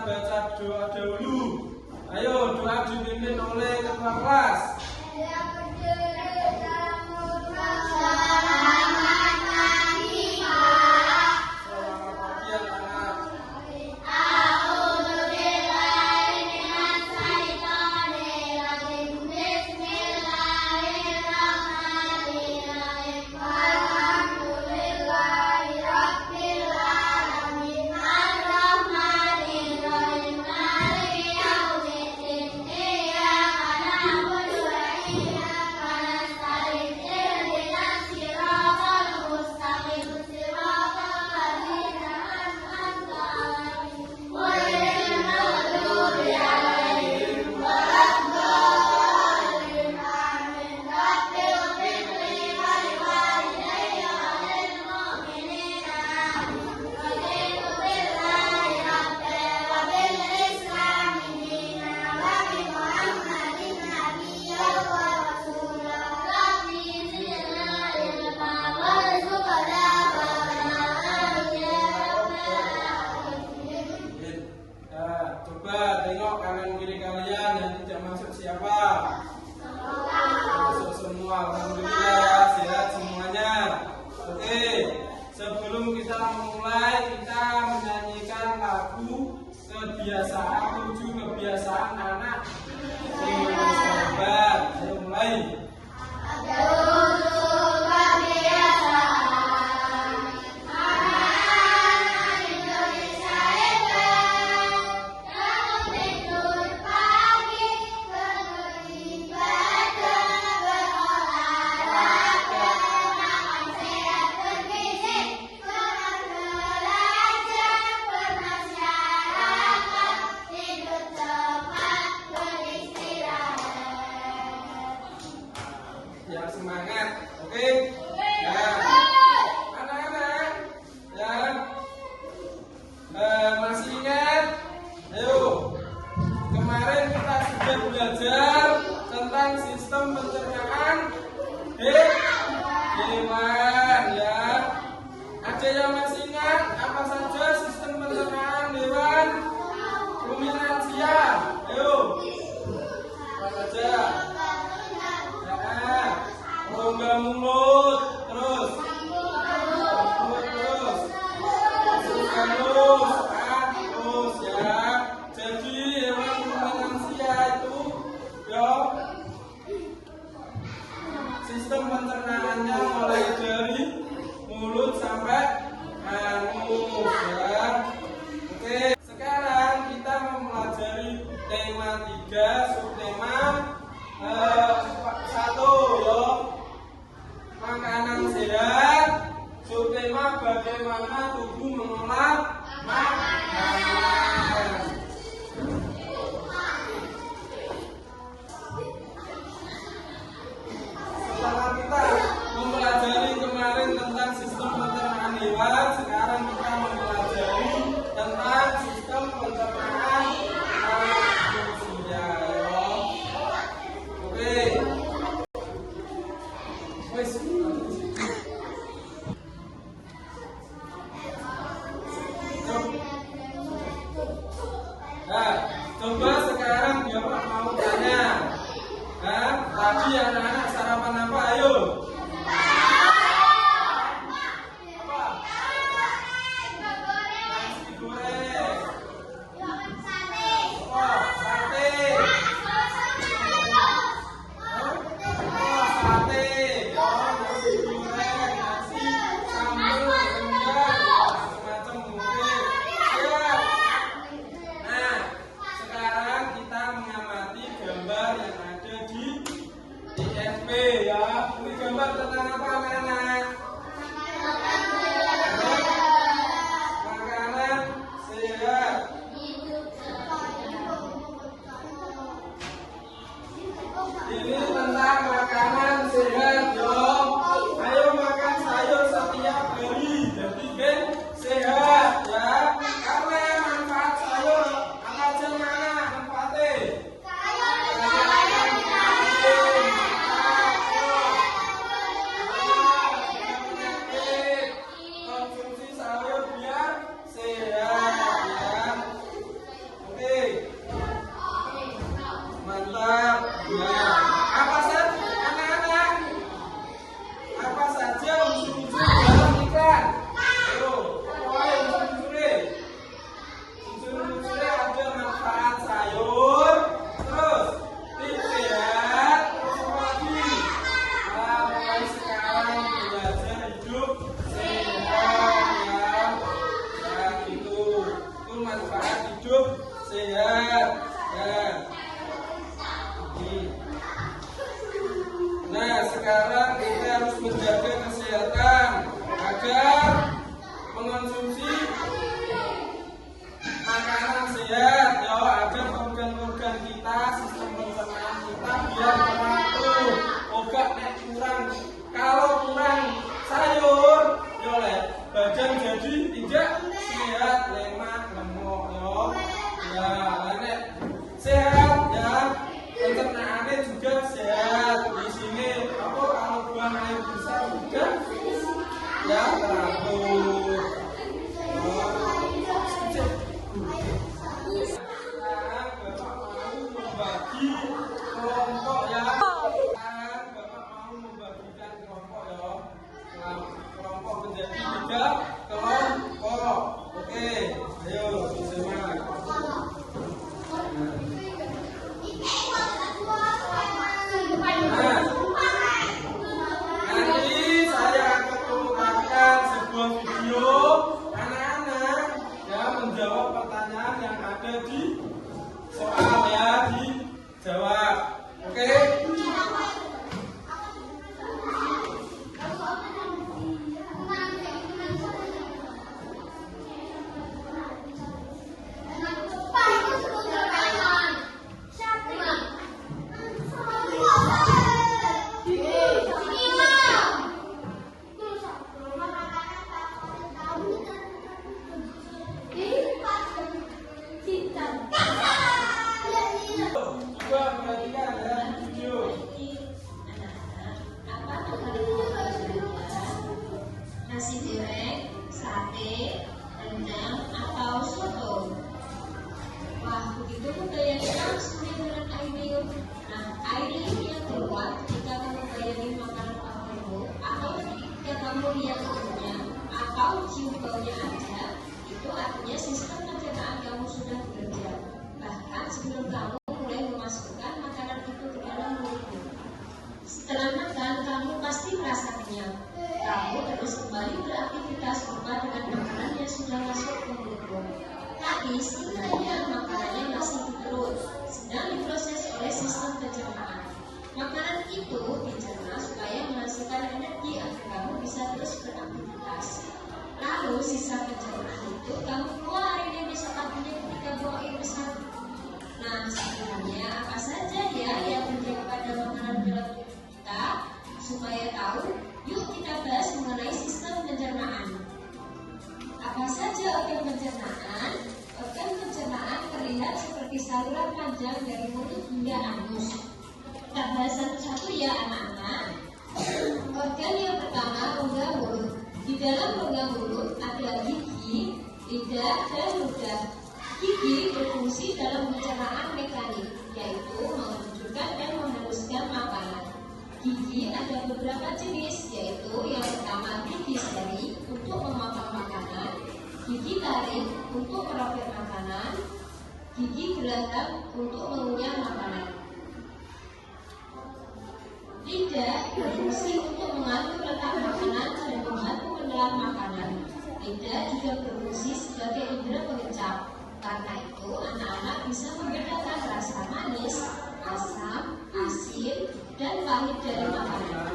baca doa dahulu. Ayo, doa dipimpin oleh ketua kelas. Coba tengok kanan kiri kalian yang tidak masuk siapa? Masuk semua, alhamdulillah ya, sehat semuanya. Oke, sebelum kita memulai, kita menyanyikan lagu kebiasaan 7 kebiasaan anak. Ayo mulai. Yang semangat, oke? Nah, anak-anak, ya, masih ingat? Ayo, kemarin kita sudah belajar tentang sistem pencernaan hewan, ya. Ada yang masih ingat apa saja sistem pencernaan hewan ruminansia? Ayo, apa saja? Rongga mulut, terus terus ya. Jadi hewan ruminansia itu ya, sistem pencernaannya mulai dari mulut sampai anus ya. Oke, sekarang kita mempelajari tema 3, subtema 1 ya. Makanan sehat, subtema bagaimana tubuh mengolah makanan. Setelah kita mempelajari kemarin tentang sistem pencernaan hewan, sekarang kita mempelajari tentang sistem pencernaan manusia. Oke. Nah, coba sekarang Bapak mau tanya. Nah, tadi anak-anak sarapan apa? Ayo. Apa? ya teratur. Sekarang Bapak mau membagi kelompok ya. Sekarang Bapak mau membagikan kelompok ya. Kelompok menjadi 3 kelompok. Oke, ayo simak. Nanti saya akan memutarkan sebuah video anak-anak ya menjawab pertanyaan yang ada di soal ya, dijawab. Oke? Coba perhatikan ya video. Nasi goreng, sate, rendang, atau soto. Wah, begitu membayangkan langsung dengan air. Nah, air yang keluar ketika kamu bayangin makanan favoritmu, atau ketika kamu lihat baunya, atau cium baunya aja, itu artinya sistem pencernaan kamu sudah bekerja. Bahkan sebelum kamu mulai memasukkan makanan itu ke dalam mulutmu. Setelah makan, kamu pasti merasa kenyang. Kamu terus kembali beraktivitas berupa dengan makanan yang sudah masuk ke mulutmu. Tapi sebenarnya makanannya masih di perut, sedang diproses oleh sistem pencernaan. Makanan itu dicerna supaya menghasilkan energi agar kamu bisa terus beraktivitas. Lalu sisa pencernaan itu kamu keluarin besok paginya ketika buang air besar. Nah, sebenarnya apa saja ya yang terjadi pada makanan dalam tubuh kita? Supaya tahu, yuk kita bahas mengenai sistem pencernaan. Apa saja organ pencernaan? Organ pencernaan terlihat seperti saluran panjang dari mulut hingga anus. Kita bahas satu-satu ya anak-anak. Organ yang pertama, rongga mulut. Di dalam rongga mulut ada gigi, lidah, dan ludah. Gigi berfungsi dalam pencernaan mekanik, yaitu mengeluarkan dan menghaluskan makanan. Gigi ada beberapa jenis, yaitu yang pertama gigi seri untuk memotong makanan, gigi taring untuk merobek makanan, gigi geraham untuk mengunyah makanan. Lidah berfungsi untuk mengatur letak makanan dan membantu menelan makanan. Lidah juga berfungsi sebagai indera pengecap. Karena itu, anak-anak bisa membedakan rasa manis, asam, asin, dan pahit dari makanan.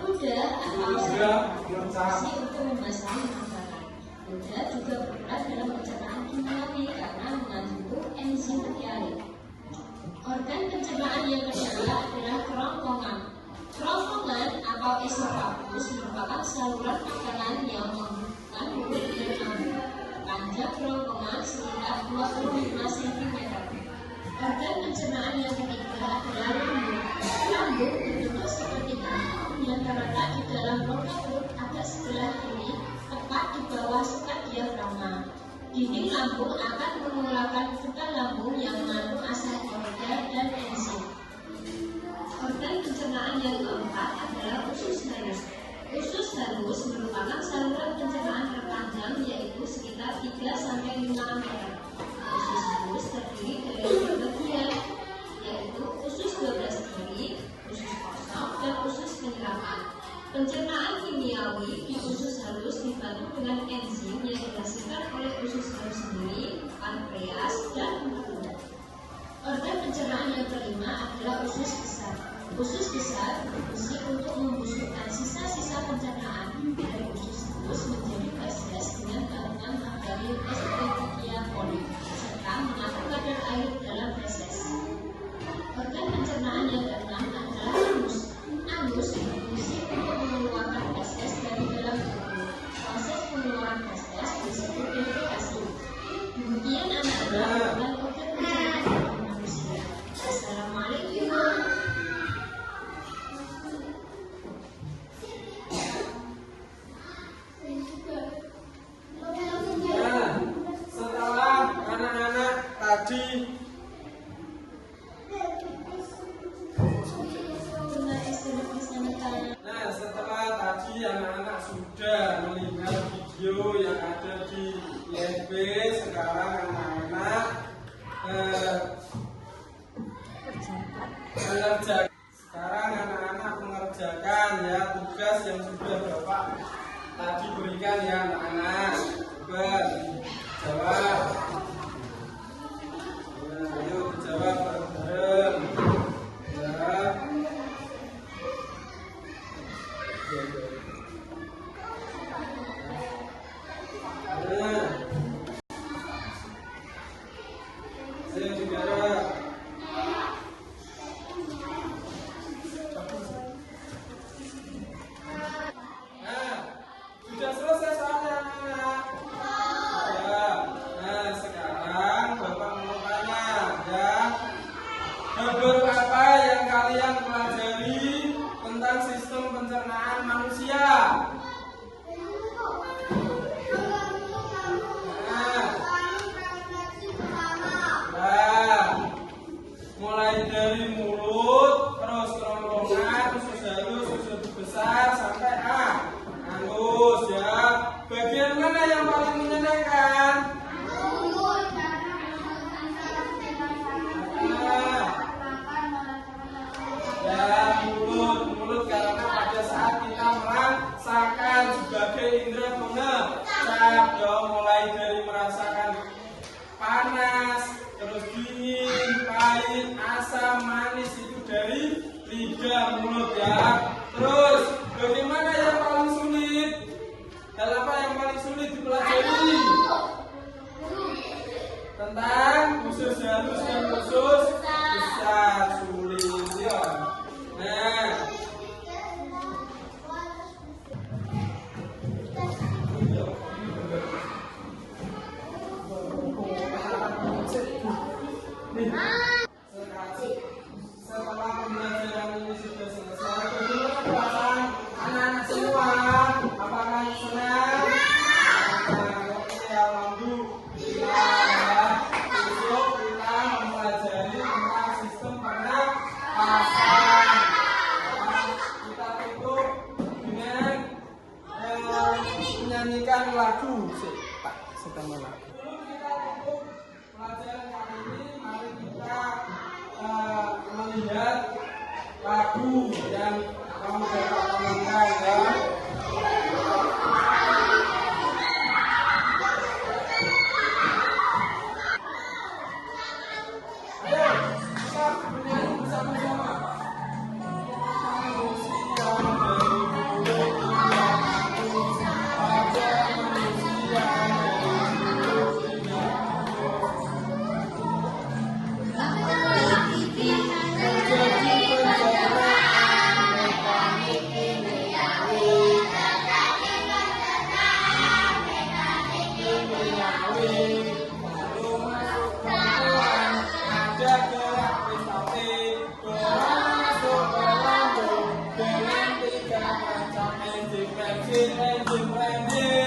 Ludah atau berfungsi untuk membasahi makanan. Ludah juga berperan dalam pencernaan kimiawi karena mengandung enzim diare. Organ pencernaan yang kedua adalah kerongkongan. Kerongkongan atau esofagus merupakan saluran makanan yang menghubungkan mulut dan lambung. Panjang kerongkongan sekitar 25 cm. Organ pencernaan yang ketiga adalah lambung. Lambung berbentuk seperti kantong yang terletak di dalam rongga perut agak sebelah kiri, tepat di bawah sukat diafragma. Dinding lambung akan mengeluarkan ketukan lambung yang mengandung asam omega dan enzim. Organ pencernaan yang keempat adalah usus halus. Usus halus merupakan saluran pencernaan terpanjang, yaitu sekitar 3-5 meter. Usus halus terdiri dari 2 bagian, yaitu usus 12 jari, usus kosong, dan usus penyerapan. Pencernaan kimiawi di usus halus dibantu dengan enzim yang dihasilkan oleh usus halus sendiri, pankreas, dan usus. Organ pencernaan yang kelima adalah usus besar. Usus besar berfungsi untuk membusukkan sisa-sisa pencernaan dari usus halus menjadi feses dengan gabungan bakteri Escherichia coli serta mengatur kadar air dalam feses. Organ pencernaan yang keenam adalah anus. Anus berfungsi untuk mengeluarkan feses dari dalam tubuh. Proses pengeluaran feses disebut defekasi. Demikian anak-anak dan organ pencernaan dari manusia. Assalamualaikum. melihat video yang ada di ISB. Sekarang anak-anak mengerjakan ya tugas yang sudah Bapak tadi berikan ya anak-anak. Coba jawab. Nah, ayo dijawab bareng-bareng. Ya. Ayo digarap. Sudah selesai soalnya anak. Ya. Nah sekarang Bapak mau tanya ya. Herbal apa yang kalian pelajari tentang sistem pencernaan manusia? Mulai dari mulut, terus kerongkongan, usus halus, usus besar, sampai halus ya. Bagian mana yang paling menyenangkan? Ya mulut karena pada saat kita merasakan sebagai indera pengecap ya, mulai dari merasakan panas, terus dingin, pahit, asam, manis itu dari lidah mulut ya. Terus bagaimana yang paling sulit? Hal apa yang paling sulit dipelajari? Tentang usus halus dan usus besar sulit ya. Nah, setelah pembelajaran ini sudah selesai, bagaimana perasaan anak-anak semua? Apakah senang? Oke, alhamdulillah. Besok kita mempelajari tentang sistem pernapasan. Kita tutup dengan menyanyikan lagu. Pak, sekarang lagu. Kita tutup pelajaran kali ini. Mari kita melihat lagu yang kamu dapat mendengar ya. Ayo, kita bernyanyi bersama-sama. Engine,